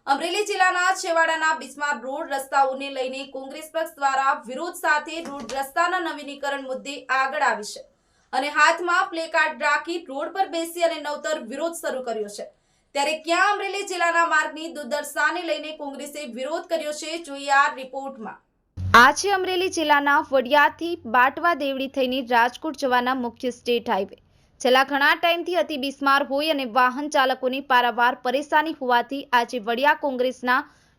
અમરેલી જિલ્લાના છેવાડાના બિસ્માર રોડ રસ્તાઓને લઈને કોંગ્રેસ પક્ષ દ્વારા વિરોધ સાથે રોડ રસ્તાના નવીનીકરણ મુદ્દે આગળ આવી છે અને હાથમાં પ્લેકાર્ડ રાખી રોડ પર બેસી અને નવતર વિરોધ શરૂ કર્યો છે। ત્યારે ક્યાં અમરેલી જિલ્લાના માર્ગની દુર્દશાને લઈને કોંગ્રેસે વિરોધ કર્યો છે, જોઈએ આ રિપોર્ટમાં। આ છે અમરેલી જિલ્લાના વડિયાથી બાટવા દેવડી થઈને રાજકોટ જવાના મુખ્ય સ્ટેટ હાઈવે। છેલ્લા ઘણા ટાઈમથી અતિ બિસ્માર હોય અને વાહન ચાલકોની પારાવાર પરેશાની હોવાથી આજે વડિયા કોંગ્રેસના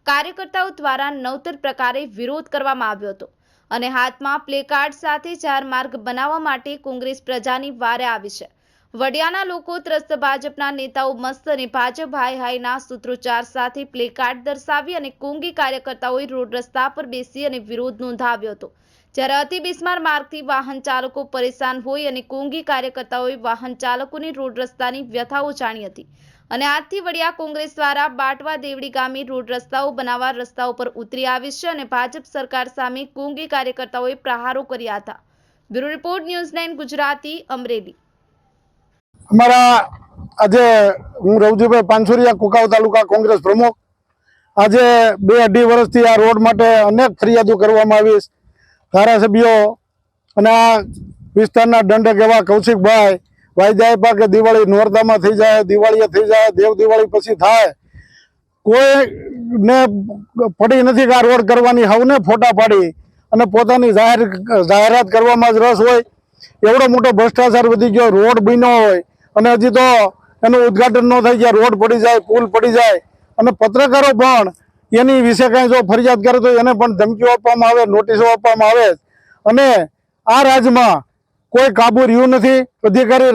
કાર્યકર્તાઓ દ્વારા નવતર પ્રકારે વિરોધ કરવામાં આવ્યો હતો અને હાથમાં પ્લેકાર્ડ સાથે ચાર માર્ગ બનાવવા માટે કોંગ્રેસ પ્રજાની વારે આવી છે। વડિયાના લોકો ત્રસ્ત ભાજપના નેતાઓ મસ્ત અને ભાજપ હાય હાયના સૂત્રોચ્ચાર સાથે પ્લેકાર્ડ દર્શાવી અને કોંગી કાર્યકર્તાઓએ રોડ રસ્તા પર બેસી અને વિરોધ નોંધાવ્યો હતો। જ્યારે અતિ બિસ્માર માર્ગથી વાહન ચાલકો પરેશાન હોય અને કોંગી કાર્યકર્તાઓએ વાહન ચાલકોની રોડ રસ્તાની વ્યથાઓ જાણી હતી અને આજથી વડિયા કોંગ્રેસ દ્વારા બાટવા દેવડી ગામે રોડ રસ્તાઓ બનાવવા રસ્તાઓ પર ઉતરી આવી છે અને ભાજપ સરકાર સામે કોંગી કાર્યકર્તાઓએ પ્રહારો કર્યા હતા। Bureau report news 9 Gujarati Amreli. અમારા આજે હું રવજીભાઈ પાનસુરિયા કુકાવ તાલુકા કોંગ્રેસ પ્રમુખ। આજે 2-2.5 વર્ષથી આ રોડ માટે અનેક ફરિયાદો કરવામાં આવી છે। ધારાસભ્યો અને આ વિસ્તારના દંડક એવા કૌશિકભાઈ વાયદા આપ્યા કે દિવાળી નોરતામાં થઈ જાય, દિવાળીએ થઈ જાય, દેવ દિવાળી પછી થાય, કોઈને પડી નથી કે આ રોડ કરવાની, હવને ફોટા પાડી અને પોતાની જાહેરાત કરવામાં જ રસ હોય। એવડો મોટો ભ્રષ્ટાચાર વધી ગયો, રોડ બન્યો હોય અને હજી તો એનું ઉદ્ઘાટન ન થાય ત્યાં રોડ પડી જાય, પુલ પડી જાય અને પત્રકારો પણ એની વિશે કાંઈ જો ફરિયાદ કરે તો એને પણ ધમકીઓ આપવામાં આવે, નોટિસો આપવામાં આવે અને આ રાજ્યમાં કોઈ કાબુ રહ્યું નથી। અધિકારી